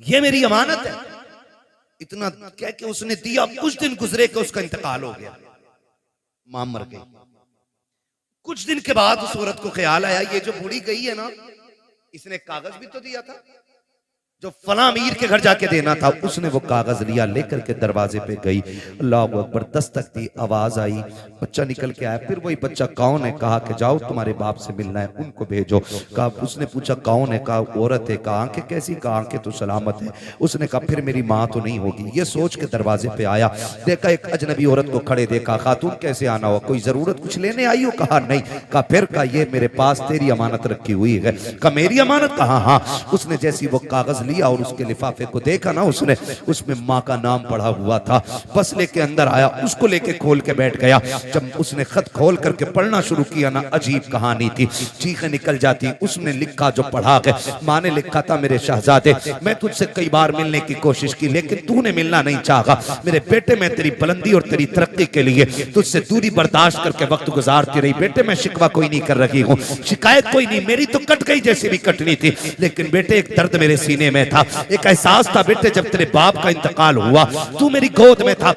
ये मेरी अमानत है। इतना कह के उसने दिया। कुछ दिन गुजरे कि उसका इंतकाल हो गया, मां मर गई। कुछ दिन के बाद उस औरत को ख्याल आया, ये जो बूढ़ी गई है ना, इसने कागज भी तो दिया था जो फला अमीर के घर जाके देना था। उसने वो कागज लिया, लेकर के दरवाजे पे गई। अल्लाह अकबर, दस्तक दी, आवाज आई, बच्चा निकल के आया। फिर वही बच्चा कौन है, कहा कि जाओ तुम्हारे बाप से मिलना है, उनको भेजो। कहा, उसने पूछा कौन है, कहा औरत है। कहा आंखें कैसी, कहा आंखें तो सलामत है। उसने कहा फिर मेरी माँ तो नहीं होगी। ये सोच के दरवाजे पे आया, देखा एक अजनबी औरत को खड़े देखा। खातून कैसे आना हुआ, कोई जरूरत कुछ लेने आई हो? कहा नहीं। कहा फिर? कहा ये मेरे पास तेरी अमानत रखी हुई है। कहा मेरी अमानत? कहा हाँ। उसने जैसी वो कागज लिया और उसके लिफाफे को देखा ना, उसने उसमें माँ का नाम पढ़ा हुआ था। बस लेके अंदर आया, उसको लेके खोल के बैठ गया। जब उसने खत खोल करके पढ़ना शुरू किया ना, अजीब कहानी थी, चीखें निकल जाती। उसने लिखा जो पढ़ा के, माँ ने लिखा था, मेरे शहजादे मैं तुझसे कई बार मिलने की कोशिश की लेकिन तूने मिलना नहीं चाहा। मेरे बेटे मैं तेरी बुलंदी और तेरी तरक्की के लिए तुझसे दूरी बर्दाश्त करके वक्त गुजारती रही। बेटे मैं शिकवा कोई नहीं कर रही हूँ, शिकायत कोई नहीं, मेरी तो कट गई जैसी भी कटनी थी। लेकिन बेटे एक दर्द मेरे सीने में था, एक एहसास था बेटे, जब तेरे बाप का इंतकाल हुआ तू मेरी गोद में था।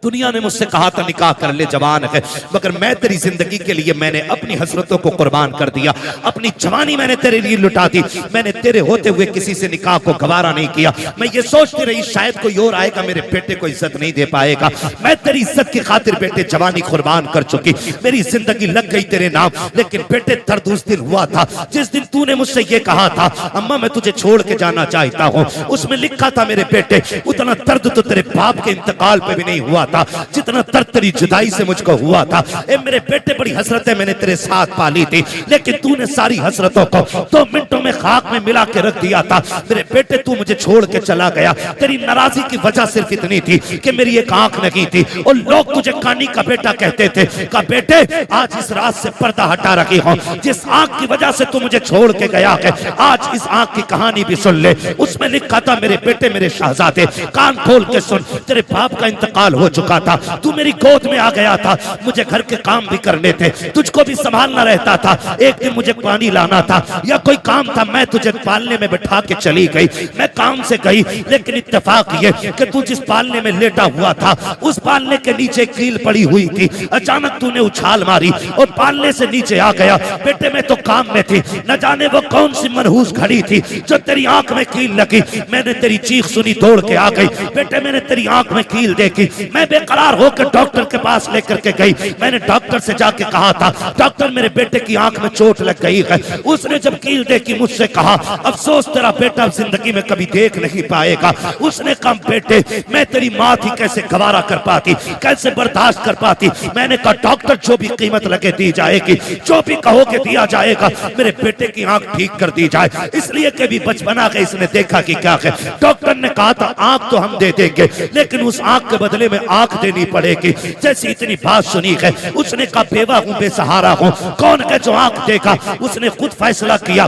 दुनिया ने मुझसे कहा था निकाह कर ले, जवान है, मगर मैं तेरी जिंदगी के लिए मैंने अपनी हसरतों को कुर्बान कर दिया। अपनी जवानी मैंने तेरे लिए लुटा दी। मैंने तेरे होते हुए किसी से निकाह को गवारा नहीं किया। मैं ये सोचती रही शायद कोई और आएगा मेरे बेटे को इज्जत नहीं दे पाएगा। मैं तेरी इज्जत की खातिर बेटे जवानी कुर्बान कर चुकी, मेरी जिंदगी लग गई तेरे नाम। लेकिन बेटे दर्द उस दिन हुआ था जिस दिन तूने मुझसे ये कहा था, अम्मा मैं तुझे छोड़ के जाना चाहता हूँ। उसमें लिखा था मेरे बेटे, उतना दर्द तो तेरे बाप के इंतकाल पे भी नहीं हुआ था जितना दर्द तेरी जुदाई से मुझको हुआ था। ए मेरे बेटे, बड़ी हसरतें मैंने तेरे साथ पाली थी, लेकिन तूने सारी हसरतों को 2 मिनटों में खाक में मिला के रख दिया था। मेरे बेटे तू मुझे छोड़ के चला गया। तेरी नाराजगी की वजह सिर्फ इतनी थी कि मेरी एक आंख नहीं थी और लोग तुझे कानी का बेटा कहते थे। कहा बेटे आज इस रात से पर्दा हटा रखी हूं, जिस आंख की वजह से तू मुझे छोड़ के गया है, आज इस आंख की कहानी भी सुन ले। उसमें लिखा था मेरे बेटे मेरे शहजादे कान खोल के सुन, तेरे बाप का इंतकाल हो चुका था, तू मेरी गोद में आ गया था, मुझे घर के काम भी करने थे, तुझको भी संभालना रहता था। एक दिन मुझे पानी लाना था या कोई काम था, मैं तुझे पालने में बैठा के चली गई। मैं काम से गई, लेकिन इत्तेफाक ये कि तू जिस पालने में लेटा हुआ था उस पालने के नीचे कील पड़ी हुई थी। अचानक तूने उछाल मारी और पालने से नीचे आ गया। बेटे मैं तो काम में थी, न जाने वो कौन सी मनहूस घड़ी थी जो तेरी आंख में कील लगी। मैंने तेरी चीख सुनी, दौड़ के आ गई। बेटे मैंने तेरी आंख में कील देखी, मैं बेकरार होकर डॉक्टर के पास लेकर के गई। मैंने डॉक्टर से जाके कहा था डॉक्टर मेरे बेटे की आंख में चोट लग गई है। उसने जब कील देखी मुझसे कहा अफसोस तेरा बेटा जिंदगी में कभी देख नहीं पाएगा। उसने कहा बेटे मैं तेरी माँ थी, कैसे गवारा कर पाती, कैसे बर्दाश्त कर पाती। मैंने कहा डॉक्टर जो भी कीमत लगे दी जाएगी, जो भी कहोगे दिया जाएगा, मेरे बेटे की आंख ठीक कर दी जाए। इसलिए कि भी बचपना के इसने देखा कि क्या है। डॉक्टर ने कहा था आंख तो हम दे देंगे, लेकिन उस आंख के बदले में आंख देनी पड़ेगी। जैसी इतनी बात सुनी है उसने कहा बेवा हूं, बेसहारा हूं, कौन है जो आंख देगा। उसने खुद फैसला किया,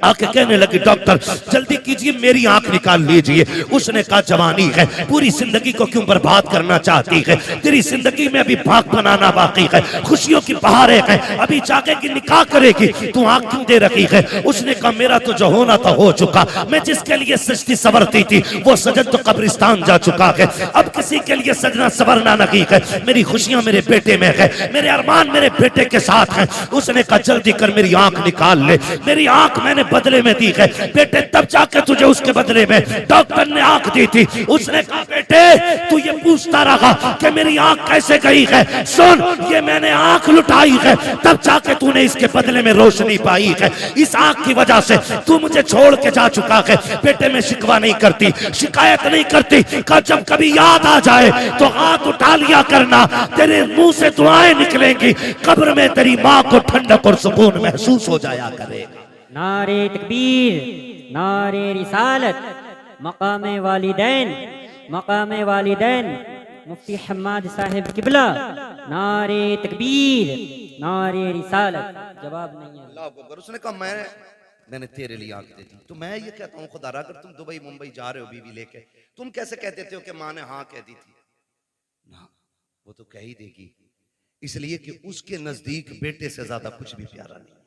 आके कहने लगी डॉक्टर जल्दी कीजिए मेरी आंख निकाल लीजिए। उसने कहा जवानी है, पूरी जिंदगी को क्यों बर्बाद करना चाहती है, तेरी जिंदगी में अभी भाग बनाना बाकी है, खुशियों की बहारें हैं, अभी जागेगी निकाह करेगी, तू आंख क्यों दे रखी है। उसने कहा मेरा तो जो होना था हो चुका, मैं जिसके लिए सजती सवरती थी वो सजन तो कब्रिस्तान जा चुका है, अब किसी के लिए सजना सवरना नहीं है। मेरी खुशियां मेरे बेटे में है, मेरे अरमान मेरे बेटे के साथ हैं। उसने कहा जल्दी कर मेरी आंख निकाल ले, मेरी आंख मैंने बदले में दी है बेटे, तब जाके तुझे उसके बदले में डॉक्टर ने आंख दी थी। उसने कहा बेटे तू ये पूछता रहा कि मेरी आंख कैसे गई है, सुन ये मैंने आंख लुटाई है, तब जाके तूने इसके बदले में रोशनी पाई है। इस आंख की वजह से तू मुझे छोड़ के जा चुका है। बेटे मैं शिकवा नहीं करती, शिकायत नहीं करती, का जब कभी याद आ जाए तो हाथ उठा लिया करना, तेरे मुंह से दुआएं निकलेंगी, कब्र में तेरी माँ को ठंडक और सुकून महसूस हो जाया करेगा। नारे तकबीर, नारे रिसालत, मकामे वालिदैन, मकामे वालिदैन, मुफ्ती हम्माद साहिब किबला, नारे तकबीर, नारे रिसालत। जवाब नहीं है। अल्लाह अकबर। उसने कहा मैंने तेरे लिए आंख दे दी। तो मैं ये कहता हूँ खुदा अगर तुम दुबई मुंबई जा रहे हो बीवी लेके, तुम कैसे कह देते हो कि माँ ने हाँ कह दी थी ना, वो तो कह ही देगी, इसलिए कि उसके नजदीक बेटे से ज्यादा कुछ भी प्यारा नहीं है।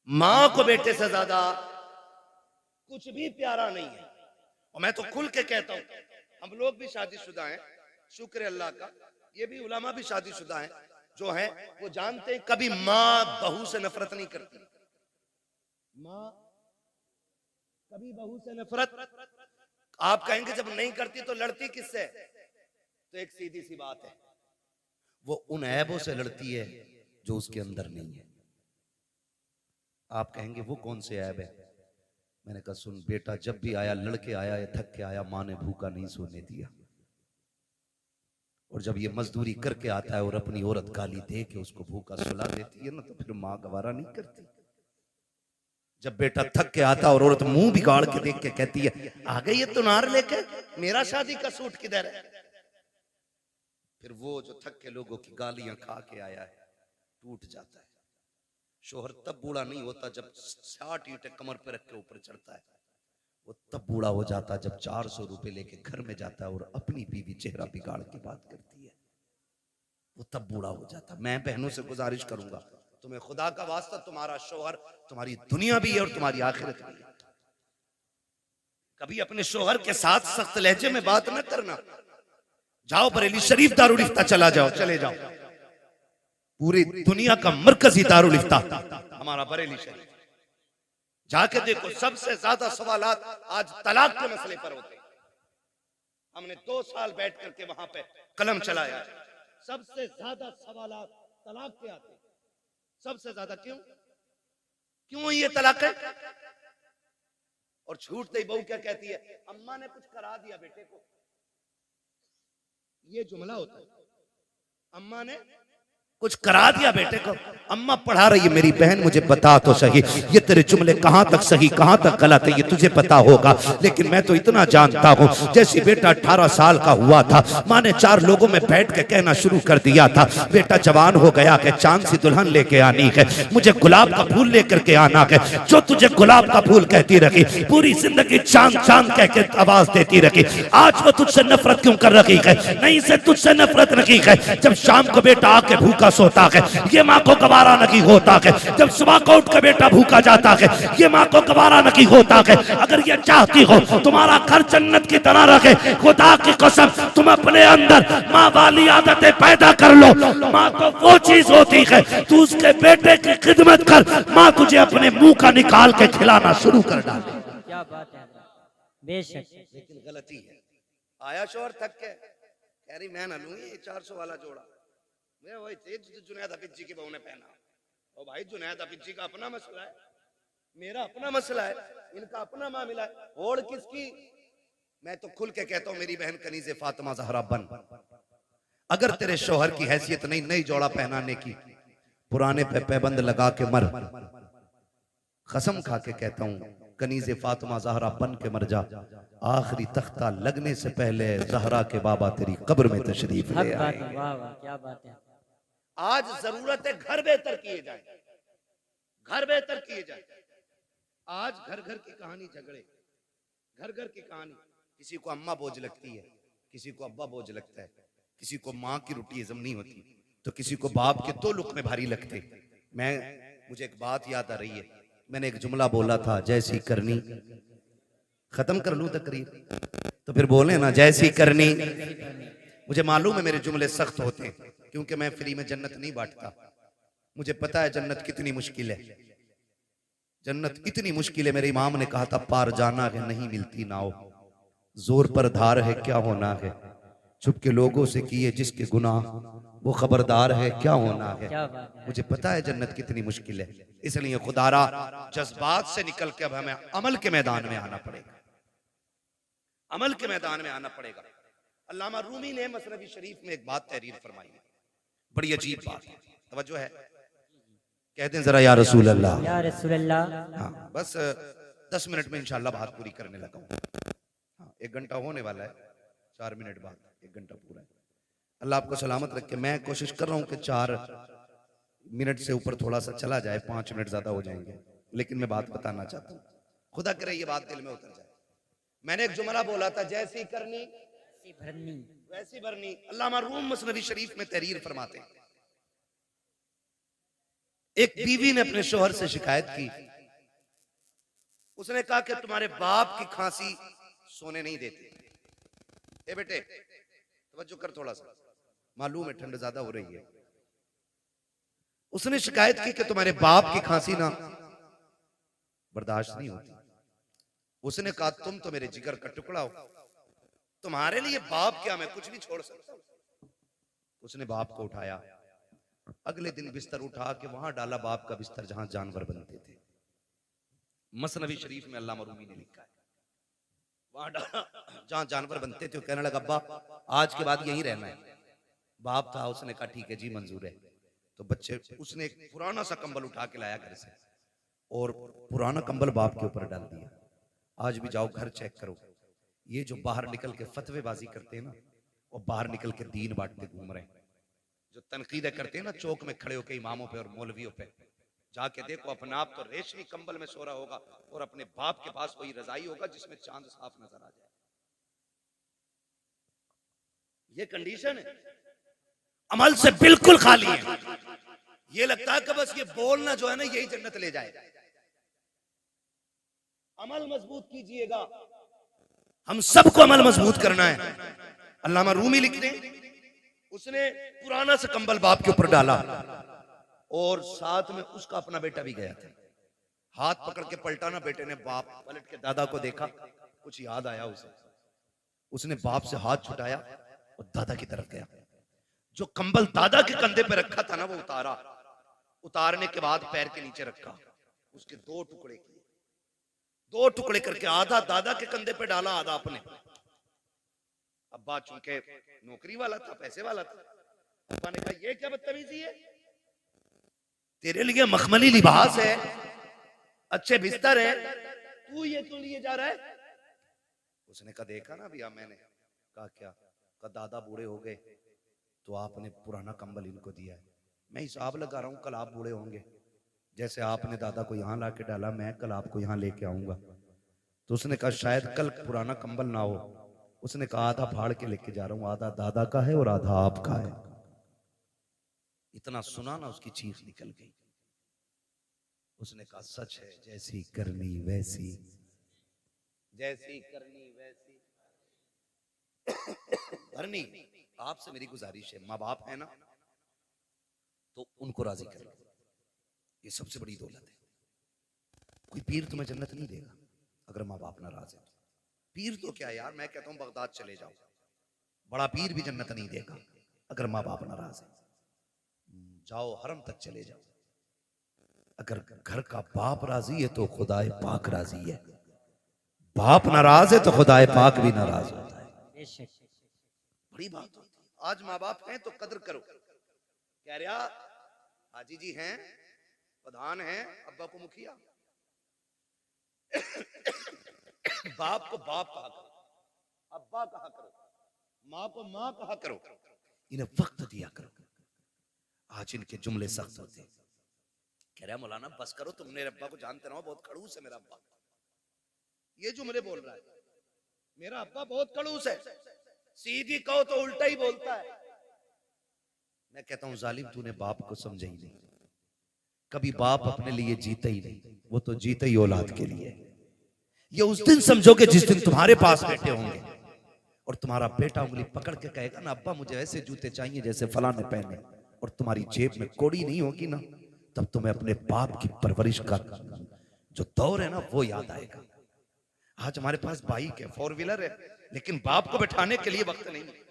मां को बेटे से ज्यादा कुछ भी प्यारा नहीं है। और मैं तो खुल के कहता हूं, हम लोग भी शादीशुदा हैं, शुक्र है अल्लाह का, ये भी उलमा भी शादीशुदा हैं, जो हैं वो जानते हैं कभी माँ बहू से नफरत नहीं करती। माँ कभी बहू से नफरत, आप कहेंगे जब नहीं करती तो लड़ती किससे? तो एक सीधी सी बात है, वो उन ऐबों से लड़ती है जो उसके अंदर नहीं है। आप कहेंगे वो कौन से ऐब है? मैंने कहा सुन बेटा, जब भी आया लड़के आया या थक के आया, माँ ने भूखा नहीं सोने दिया। और जब ये मजदूरी करके आता है और अपनी औरत गाली दे के उसको भूखा सुला देती है ना, तो फिर माँ गवारा नहीं करती। जब बेटा थक के आता और औरत मुंह बिगाड़ के देख के कहती है आ गई ये तुनार लेके, मेरा शादी का सूट किधर है? फिर वो जो थक के लोगों की गालियां खा के आया है टूट जाता है। शोहर तब बूढ़ा नहीं होता जब 60 ईंटें कमर पे रख के ऊपर चढ़ता है, वो तब बूढ़ा हो जाता जब 400 रुपए लेके घर में जाता है और अपनी बीवी चेहरा बिगाड़ के बात करती है, वो तब बूढ़ा हो जाता। मैं बहनों से गुजारिश करूंगा, तुम्हें खुदा का वास्ता, तुम्हारा शोहर तुम्हारी दुनिया भी है और तुम्हारी आखिरत भी है। कभी अपने शोहर के साथ सख्त लहजे में बात न करना। जाओ बरेली शरीफ दारुल इफ्ता चला जाओ, चले जाओ, पूरी दुनिया का मरकजी दारुल इफ्ता हमारा बरेली शरीफ, जाके देखो सबसे ज्यादा सवालात आज तलाक के मसले पर होते हैं। हमने 2 साल बैठ करके वहां पे कलम चलाया, सबसे ज्यादा सवालात तलाक के आते हैं, सबसे ज्यादा। क्यों ये तलाक है? और छूटते ही बहू क्या कहती है, अम्मा ने कुछ करा दिया बेटे को। ये जुमला होता है, अम्मा ने कुछ करा दिया बेटे को। अम्मा पढ़ा रही है, मेरी बहन मुझे बता तो सही, ये तेरे जुमले कहां तक सही कहां तक गलत है ये तुझे पता होगा, लेकिन मैं तो इतना जानता हूं, जैसे बेटा 18 साल का हुआ था, माँ ने 4 लोगों में बैठ के कहना शुरू कर दिया था, बेटा जवान हो गया कि चांद सी दुल्हन लेके आनी है, मुझे गुलाब का फूल लेकर के आना है। जो तुझे गुलाब का फूल कहती रही, पूरी जिंदगी चांद चांद कह के आवाज देती रही, आज वो तुझसे नफरत क्यों कर रही है? नहीं से तुझसे नफरत रखी है। जब शाम को बेटा आके भूखा सोता है, ये माँ को गवारा नहीं होता है। जब सुबह को उठ के बेटा भूखा जाता है, ये माँ को गवारा नहीं होता है। अगर ये चाहती हो तुम्हारा घर जन्नत की तरह रखे, खुदा की कसम तुम अपने अंदर माँ वाली आदतें पैदा कर लो। माँ तो वो चीज होती है, तू उसके बेटे की खिदमत कर, माँ तुझे अपने मुंह का निकाल के खिलाना शुरू कर डाले। क्या बात है, बेशक। लेकिन गलती है, आया शोहर थक के कह रही मैं ना लूंगी 400 वाला जोड़ा, मैं वही जुनैद हफीज जी की बहू ने पहना। और भाई जुनैद हफीज जी का अपना मसला है, मेरा अपना मसला है, इनका अपना मामला है, और किसकी? मैं तो खुल के कहता हूं मेरी बहन कनीज़े फातिमा ज़हरा बन, अगर तेरे शोहर की हैसियत नहीं नई जोड़ा पहनाने की, पुराने पे पैबंद लगा के मर। कसम खा के कहता हूं कनीज़े फातिमा ज़हरा बन के मर जा, आखिरी तख्ता लगने से पहले ज़हरा के बाबा तेरी कब्र में तशरीफ ले आए। वाह वाह, क्या बात है। आज जरूरत है घर बेहतर किए जाए, घर बेहतर किए जाए। आज घर घर की कहानी झगड़े, घर घर की कहानी, किसी को अम्मा बोझ लगती है, किसी को अब्बा बोझ लगता है, किसी को माँ की रोटी हजम नहीं होती, तो किसी को बाप के 2 लुक़मे भारी लगते। मुझे एक बात याद आ रही है, मैंने एक जुमला बोला था, जैसी करनी, खत्म कर लूं तकरीर तो फिर बोले ना जैसी करनी। मुझे मालूम है मेरे जुमले सख्त होते हैं, क्योंकि मैं फ्री में जन्नत नहीं बांटता। मुझे पता है जन्नत कितनी मुश्किल है, जन्नत इतनी मुश्किल है। मेरे इमाम ने कहा था पार जाना है नहीं मिलती नाव, जोर पर धार है क्या होना है, चुप के लोगों से किए जिसके गुनाह, वो खबरदार है क्या होना है। मुझे पता है जन्नत कितनी मुश्किल है, इसलिए खुदारा जज्बात से निकल के अब हमें अमल के मैदान में आना पड़ेगा, अमल के मैदान में आना पड़ेगा। अल्लामा रूमी ने मसनवी शरीफ में एक बात तहरीर फरमाई है, बड़ी अजीब बात है, तवज्जो है, कहते हैं जरा या रसूल अल्लाह, या रसूल अल्लाह। हाँ बस 10 मिनट में इंशाल्लाह बात पूरी करने लगा हूँ। हाँ 1 घंटा होने वाला है, 4 मिनट बाद 1 घंटा पूरा है। अल्लाह आपको सलामत रखे। मैं कोशिश कर रहा हूँ कि 4 मिनट से ऊपर थोड़ा सा चला जाए, 5 मिनट ज्यादा हो जाएंगे, लेकिन मैं बात बताना चाहता हूँ, खुदा करे ये बात दिल में उतर जाए। मैंने एक जुमला बोला था, जैसी करनी वैसी भरनी। अल्लामा रूम मसनवी शरीफ में तहरीर फरमाते हैं, एक बीवी ने अपने शोहर से शिकायत की उसने कहा कि तुम्हारे बाप की खांसी सोने नहीं देती। ए बेटे तवज्जो कर थोड़ा सा, मालूम है ठंड ज्यादा हो रही है। उसने शिकायत की कि तुम्हारे बाप की खांसी ना बर्दाश्त नहीं होती। उसने कहा तुम तो मेरे जिगर का टुकड़ा हो, तुम्हारे लिए बाप क्या, मैं कुछ नहीं छोड़ सकता। उसने बाप को उठाया, अगले दिन बिस्तर उठा के वहां डाला, बाप का बिस्तर जहां जानवर बनते थे। मसनवी शरीफ में अल्लामा रूमी ने लिखा है, वहां डाला जहां जानवर बनते थे। कहने लगा अब्बा आज के बाद यहीं रहना है। बाप था, उसने कहा ठीक है जी मंजूर है। तो बच्चे, उसने एक पुराना सा कंबल उठा के लाया घर से और पुराना कंबल बाप के ऊपर डाल दिया। आज भी जाओ घर चेक करो, ये जो बाहर निकल के फतवेबाजी करते हैं ना, वो बाहर निकल के दीन बांटते घूम रहे हैं। जो तनकीदें करते हैं ना चौक में खड़े होकर इमामों पे और मौलवियों पे, जाके देखो अपना आप तो रेशमी कंबल में सो रहा होगा और अपने बाप के पास वही रजाई होगा जिसमें चांद साफ नजर आ जाए। ये कंडीशन है, अमल से बिल्कुल खाली है। ये लगता है कि बस ये बोलना जो है ना यही जन्नत ले जाएगा। अमल मजबूत कीजिएगा, हम सबको अमल मजबूत करना है। अल्लामा रूमी लिखते हैं, उसने पुराना सा कंबल बाप के ऊपर डाला और साथ में उसका अपना बेटा भी गया था। हाथ पकड़ के पलटा ना, बेटे ने बाप पलट के दादा को देखा, कुछ याद आया उसे। उसने बाप से हाथ छुटाया और दादा की तरफ गया। जो कंबल दादा के कंधे पे रखा था ना वो उतारा, उतारने के बाद पैर के नीचे रखा, उसके दो टुकड़े किए, दो टुकड़े करके आधा दादा के कंधे पे डाला, आधा अपने। अब्बा चूंकि नौकरी वाला था, पैसे वाला था, अब्बा ने कहा ये क्या बदतमीजी है, तेरे लिए मखमली लिबास है, अच्छे बिस्तर है, तू ये क्यों लिए जा रहा है? उसने कहा देखा ना भैया मैंने। कहा क्या? कहा दादा बूढ़े हो गए तो आपने पुराना कंबल इनको दिया है, मैं हिसाब लगा रहा हूं कल आप बूढ़े होंगे, जैसे आपने दादा को यहां लाके डाला मैं कल आपको यहां लेके आऊंगा। तो उसने कहा शायद कल पुराना कंबल ना हो। उसने कहा आधा फाड़ के लेके जा रहा हूं, आधा दादा का है और आधा आपका है। इतना सुना ना उसकी चीख निकल गई। उसने कहा सच है, जैसी करनी वैसी, जैसी करनी वैसी भरनी। आपसे मेरी गुजारिश है, माँ बाप है ना तो उनको राजी करो, ये सबसे बड़ी दौलत है। कोई पीर तुम्हें जन्नत नहीं देगा अगर माँ बाप नाराज है। पीर तो क्या यार, मैं कहता हूं बगदाद चले जाओ, बड़ा पीर भी जन्नत नहीं देगा अगर माँ बाप नाराज है। जाओ हरम तक चले जाओ, अगर घर का बाप राजी है तो खुदाए पाक राजी है, बाप नाराज है तो खुदाए पाक भी नाराज होता है। बड़ी बात होती है। आज माँ बाप हैं तो कदर करो। कह रहा हाजी जी हैं, प्रधान हैं, अब्बा को मुखिया, बाप को बाप कहा करो, अब्बा कहा करो, माँ को माँ कहा करो, इन्हें वक्त दिया करो। आज इनके जुमले सख्त होते हैं। कह रहा मौलाना बस करो, तुम मेरे अब्बा को जानते रहो, बहुत खड़ूस है मेरा अब्बा। ये जुमले बोल रहा है, मेरा अब्बा बहुत खड़ूस है, सीधी कहो तो उल्टा ही बोलता है। मैं कहता हूं जालिम तूने बाप को समझा ही नहीं, कभी बाप अपने लिए जीता ही नहीं, वो तो जीता ही औलाद के लिए। ये उस दिन समझोगे जिस दिन तुम्हारे पास बैठे होंगे और तुम्हारा बेटा उंगली पकड़ के कहेगा ना अब्बा मुझे ऐसे जूते चाहिए जैसे फला ने पहने, और तुम्हारी जेब में कौड़ी नहीं होगी ना, तब तुम्हें अपने बाप की परवरिश का जो दौर है ना वो याद आएगा। आज हमारे पास बाइक है, 4 व्हीलर है, लेकिन बाप को बैठाने के लिए वक्त नहीं है,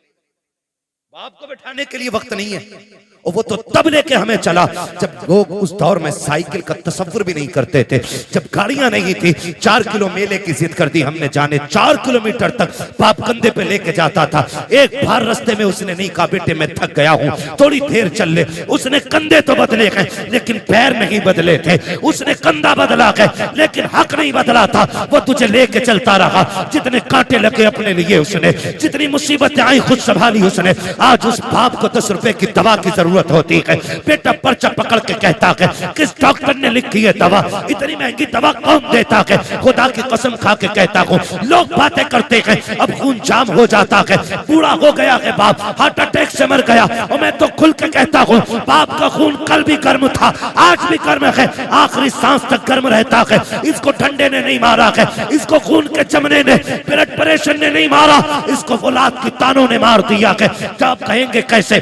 बाप को बैठाने के लिए वक्त नहीं है। और वो तो तब लेके हमें चला जब लोग उस दौर में साइकिल का तसव्वुर भी नहीं करते थे, जब गाड़ियां नहीं थी। 4 किलो मेले की जिद कर दी हमने, जाने 4 किलोमीटर तक बाप कंधे पे लेके जाता था। एक बार रास्ते में उसने नहीं कहा बेटे मैं थक गया हूं थोड़ी देर चल ले, उसने कंधे तो बदले गए लेकिन पैर नहीं बदले थे। उसने कंधा बदला गए लेकिन हक नहीं बदला था, वो तुझे लेके चलता रहा। जितने कांटे लगे अपने लिए उसने, जितनी मुसीबतें आई खुद संभाली उसने, आज उस बाप को 10 रुपए की दवा की जरूरत होती है, बेटा पर्चा पकड़ के कहता है किस डॉक्टर ने लिखी है दवा, इतनी महंगी दवा कौन देता है, खुदा की कसम खा के कहता हूँ लोग बातें करते हैं, अब खून जाम हो जाता है, बूढ़ा हो गया है बाप, हार्ट अटैक से मर गया, और मैं तो खुल के कहता हूँ बाप का खून कल भी गर्म था, आज भी गर्म है, आखिरी सांस तक गर्म रहता है, इसको ठंडे ने नहीं मारा है, इसको खून के जमने ने, ब्लड प्रेशर ने नहीं मारा, इसको औलाद की तानों ने मार दिया है। तो आप कहेंगे कैसे,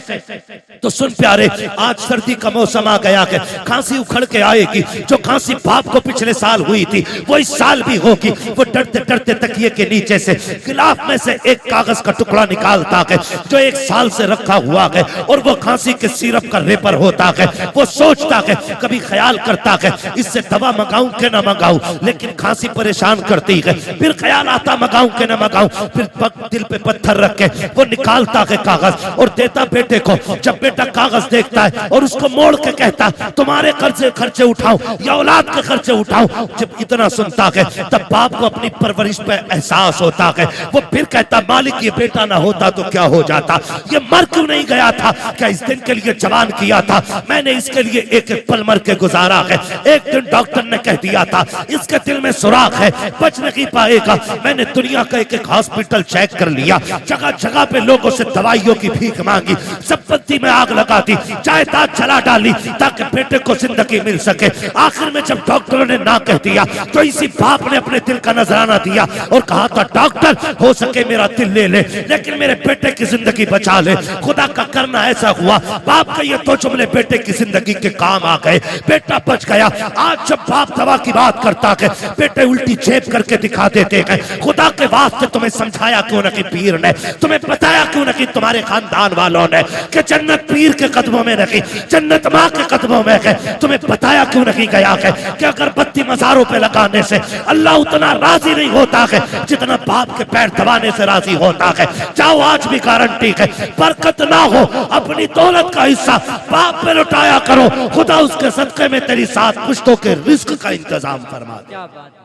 तो सुन प्यारे, आज सर्दी का मौसम आ गया है, खांसी उखड़ के आएगी, जो खांसी बाप को पिछले साल हुई थी वो इस साल भी होगी। वो डरते डरते तकिए के नीचे से गिलाफ में से एक कागज का टुकड़ा निकालता है जो 1 साल से रखा हुआ है, और वो खांसी के सिरप का रेपर होता है। वो सोचता है, कभी ख्याल करता है इससे दवा मंगाऊं कि ना मंगाऊं, लेकिन खांसी परेशान करती है, फिर ख्याल आता मंगाऊं कि ना मंगाऊं, फिर दिल पे पत्थर रख के वो निकालता है कागज और देता बेटे को। जब बेटा कागज देखता है और उसको मोड़ के कहता तुम्हारे खर्चे उठाऊं या औलाद के खर्चे उठाऊं, जब इतना सुनता है तब बाप को अपनी परवरिश पे एहसास होता है। वो फिर कहता मालिक ये बेटा ना होता तो क्या हो जाता, ये मर क्यों नहीं गया था, क्या इस दिन के लिए जवान किया था, मैंने इसके लिए एक एक पल मर के गुजारा है। एक दिन डॉक्टर ने कह दिया था इसके दिल में सुराख है, बच नहीं पाएगा। मैंने दुनिया का एक एक हॉस्पिटल चेक कर लिया, जगह जगह पे लोगों से दवाइयों की भीख मांगी, संपत्ति में आग लगा दी, जायदाद जला डाली ताकि बेटे को जिंदगी मिल सके। आखिर में जब डॉक्टरों ने ना कह दिया तो इसी बाप ने अपने दिल का नजराना दिया और कहा था डॉक्टर हो सके मेरा दिल ले ले लेकिन मेरे बेटे की जिंदगी बचा ले। खुदा का करना ऐसा हुआ, बाप का ये दो जुमले बेटे की जिंदगी के काम आ गए, बेटा बच गया। आज जब बाप दवा की बात करता है बेटे उल्टी जेब करके दिखा देते हैं। खुदा के वास्ते तुम्हें समझाया क्यों नहीं पीर ने, तुम्हें बताया क्यों नहीं तुम्हारे खानदान वालों ने कि जन्नत पीर के कदमों में नहीं, जन्नत माँ के कदमों में है, तुम्हें बताया क्यों नहीं गया है कि अगरबत्ती मज़ारों पे लगाने से अल्लाह उतना राजी नहीं होता है जितना बाप के पैर दबाने से राजी होता है। जाओ आज भी गारंटी है, बरकत ना हो अपनी दौलत का हिस्सा बाप पे लुटाया करो, खुदा उसके सदके में तेरी 7 पुश्तों के रिस्क का इंतजाम फरमा दे। क्या बात है,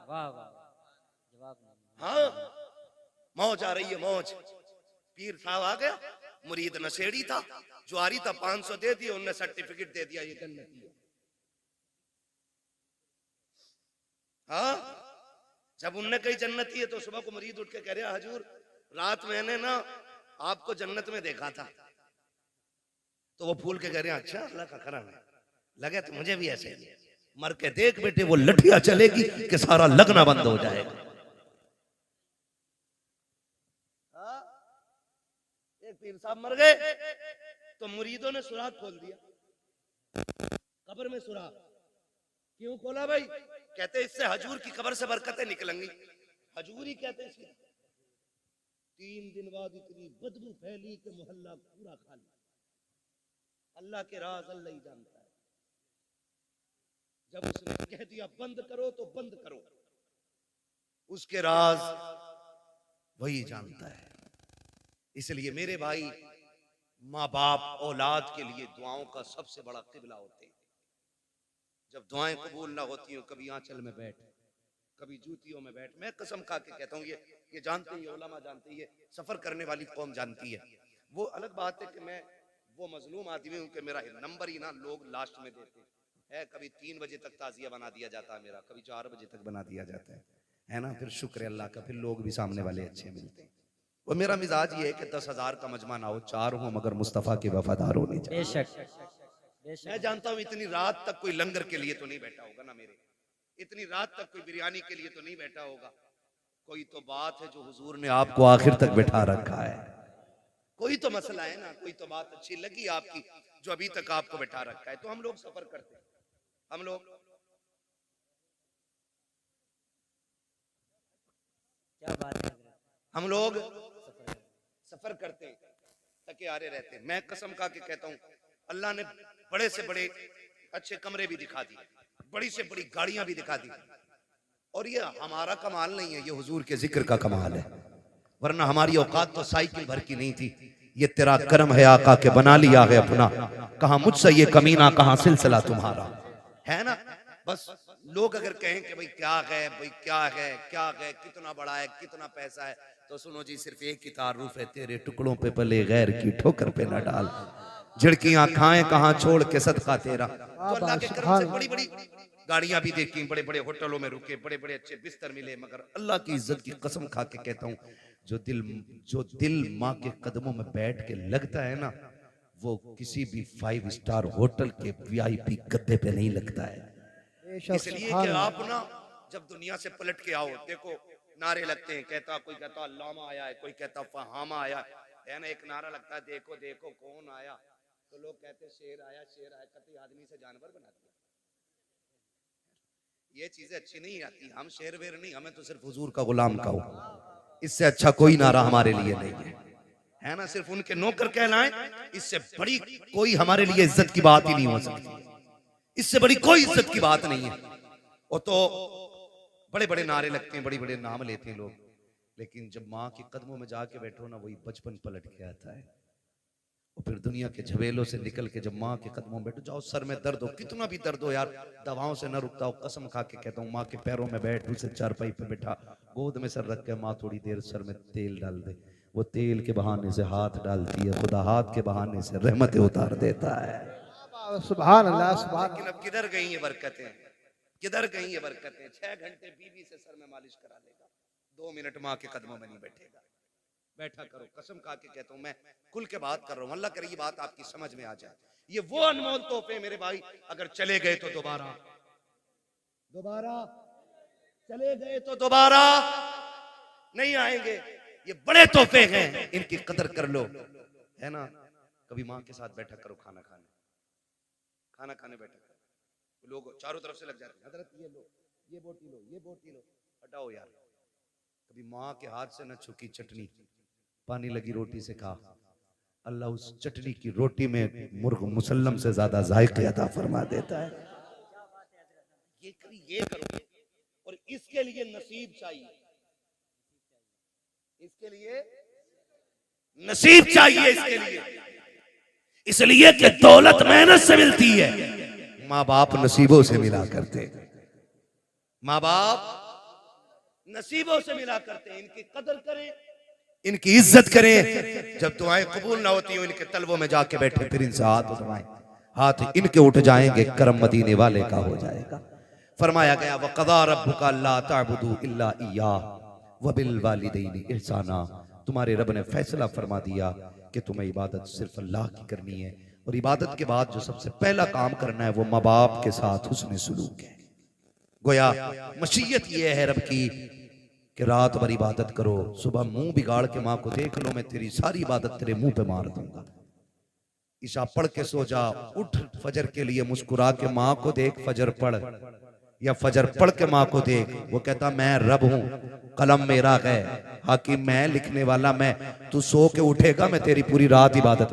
वाह वाह, जवाब नहीं। हाँ मौज आ रही है, मौज। पीर साहब आ गया, मुरीद नशेड़ी था, जुआरी था, 500 दे दिए, उनने सर्टिफिकेट दे दिया ये जन्नती है। हाँ जब उनने कही जन्नती है तो सुबह को मुरीद उठ के कह रहा हजूर रात मैंने ना आपको जन्नत में देखा था, तो वो फूल के कह रहे हैं अच्छा अल्लाह का करम है, लगे तो मुझे भी ऐसे ही। मर के देख बेटे वो लठिया चलेगी कि सारा लगना बंद हो जाएगा। एक पीर साहब मर गए तो मुरीदों ने सुराख खोल दिया, कब्र में सुराख। क्यों खोला भाई? कहते इससे हजूर की कब्र से बरकतें निकलेंगी। हजूर ही कहते हैं। 3 दिन बाद इतनी बदबू फैली कि मोहल्ला पूरा खाली। अल्लाह के राज अल्लाह ही जानता है। जब उसने कह दिया बंद करो तो बंद करो, उसके राज वही जानता है। इसलिए मेरे भाई, माँ बाप औलाद के लिए दुआओं का सबसे बड़ा किबला होते हैं। जब दुआएं कबूल ना होती हो, कभी आंचल में बैठ, कभी जूतियों में बैठ। मैं कसम खा के कहता हूँ, ये जानते ही, उलमा जानते ही, सफर करने वाली कौम जानती है। वो अलग बात है कि मैं वो मजलूम आदमी हूँ कि मेरा नंबर ही ना लोग लास्ट में देते हैं। कभी 3 बजे तक ताजिया बना दिया जाता है मेरा, कभी 4 बजे तक बना दिया जाता है ना। फिर शुक्र अल्लाह का, फिर लोग भी सामने वाले अच्छे मिलते हैं। वो मेरा मिजाज ये है कि 10,000 का मजमा ना हो, 4 हो मगर मुस्तफ़ा के वफादार होने चाहिए। बेशक मैं जानता हूँ इतनी रात तक कोई लंगर के लिए तो नहीं बैठा होगा ना मेरे, इतनी रात तक कोई बिरयानी के लिए तो नहीं बैठा होगा। कोई तो बात है जो हुजूर ने आपको आखिर तक बैठा रखा है, कोई तो मसला है ना, कोई तो बात अच्छी लगी आपकी जो अभी तक आपको बैठा रखा है। तो हम लोग सफर करते हैं, हम लोग क्या बात है, हम लोग सफर करते हैं, थके हारे रहते हैं। मैं कसम खा के कहता हूँ, अल्लाह ने बड़े से बड़े अच्छे कमरे भी दिखा दिए, बड़ी से बड़ी गाड़ियां भी दिखा दी, और ये हमारा कमाल नहीं है, ये हुजूर के जिक्र का कमाल है। वरना हमारी औकात तो साइकिल भर की नहीं थी। ये तेरा करम है आका के बना लिया है अपना, कहा मुझसे ये कमीना, कहा सिलसिला तुम्हारा है ना। बस लोग अगर कहें कि भाई क्या है, भाई क्या है, क्या है, कितना बड़ा है, कितना पैसा है, तो सुनो जी, सिर्फ एक ही तारुफ है, तेरे टुकड़ों पे पले गैर की ठोकर पे न डाल, झिड़कियां खाएं कहां छोड़ के सदका तेरा। तो अल्लाह के करम से बड़ी बड़ी गाड़ियां भी देखी, बड़े बड़े होटलों में रुके, बड़े बड़े अच्छे बिस्तर मिले, मगर अल्लाह की इज्जत की कसम खा के कहता हूं, जो दिल माँ के कदमों में बैठ के लगता है ना, वो किसी भी 5 स्टार होटल के VIP गद्दे पे नहीं लगता है। इसलिए कि आप ना जब दुनिया से पलट के आओ, देखो नारे लगते हैं, कोई कहता अल्लामा आया है, कोई कहता फहामा आया है ना, एक नारा लगता है देखो देखो कौन आया, तो लोग कहते शेर आया, शेर आया, कभी आदमी से जानवर बना दिया। ये चीजें अच्छी नहीं आती, हम शेर वेर नहीं, हमें तो सिर्फ हुजूर का गुलाम कहो, इससे अच्छा कोई नारा हमारे लिए नहीं है ना। सिर्फ उनके नौकर कहलाएं, इससे बड़ी कोई हमारे लिए इज्जत की बात ही नहीं हो सकती, इससे बड़ी कोई इज्जत की बात नहीं है। वो तो बड़े बड़े नारे लगते हैं, बड़े बड़े नाम लेते हैं लोग, लेकिन जब माँ के कदमों में जाके बैठो ना, वही बचपन पलट के आता है। और फिर दुनिया के झवेलों से निकल के जब माँ के कदमों में बैठो, जाओ सर में दर्द हो, कितना भी दर्द हो यार, दवाओं से न रुकता हो, कसम खा के कहता हूँ, माँ के पैरों में बैठ, उसे चारपाई पे बैठा, गोद में सर रख के माँ थोड़ी देर सर में तेल डाल दे, वो तेल के बहाने से हाथ डालती है, खुदा हाथ के बहाने से रहमतें उतार देता है। सुभान अल्लाह, सुभान। लेकिन अब किधर गई ये बरकतें, किधर गई ये बरकतें? 6 घंटे बीवी से सर में मालिश करा लेगा, 2 मिनट माँ के कदमों में नहीं बैठेगा। बैठा करो, कसम खा के कहता हूं, मैं खुल के बात कर रहा हूं, अल्लाह करे ये बात आपकी समझ में आ जाए। ये वो अनमोल तोहफे मेरे भाई, अगर चले गए तो दोबारा चले गए तो दोबारा नहीं आएंगे। ये बड़े तोहफे हैं, इनकी कदर कर लो, है ना। कभी माँ के साथ बैठा करो, खाना खाने बैठा करो, लोग चारों तरफ से लग जाते हैं, हजरत ये लो, ये बोटी लो, ये बोटी लो, हटाओ यार। कभी माँ के हाथ से न छुकी चटनी, पानी लगी रोटी से खा, अल्लाह उस चटनी की रोटी में मुर्ग मुसल्लम से ज्यादा जायके अता फरमा देता है। ये करो, और इसके लिए नसीब चाहिए, इसके लिए नसीब चाहिए, इसके लिए, इसलिए कि दौलत मेहनत से मिलती है, माँ बाप नसीबों से मिला करते, माँ बाप नसीबों से मिला करते हैं। इनकी कदर करें, इनकी इज्जत करें। जब दुआएं कबूल ना होती हो, इनके तलबों में जाके बैठे, फिर इनसे हाथ उठवाएं, हाथ इनके उठ जाएंगे, करम मदीने वाले का हो जाएगा। फरमाया गया वक़ज़ा रब्बुका अल्ला ताबुदू इल्ला इय्याहु व बिल वालिदैनि इहसाना, तुम्हारे रब ने फैसला फरमा दिया कि तुम्हें इबादत सिर्फ अल्लाह की करनी है, और इबादत के बाद जो सबसे पहला काम करना है वो माँ बाप के साथ हुस्न सलूक है। गोया मशीयत ये है रब की कि रात भर इबादत करो, सुबह मुंह बिगाड़ के माँ को देख लो, मैं तेरी सारी इबादत तेरे मुंह पे मार दूंगा। ईशा पढ़ के सो जा, उठ फजर के लिए मुस्कुरा के माँ को देख, फजर पढ़, या फजर पढ़ के माँ को देख, वो कहता मैं रब हूं, कलम मेरा है, हाकिम मैं, लिखने वाला मैं, तू सो के उठेगा, मैं तेरी पूरी रात इबादत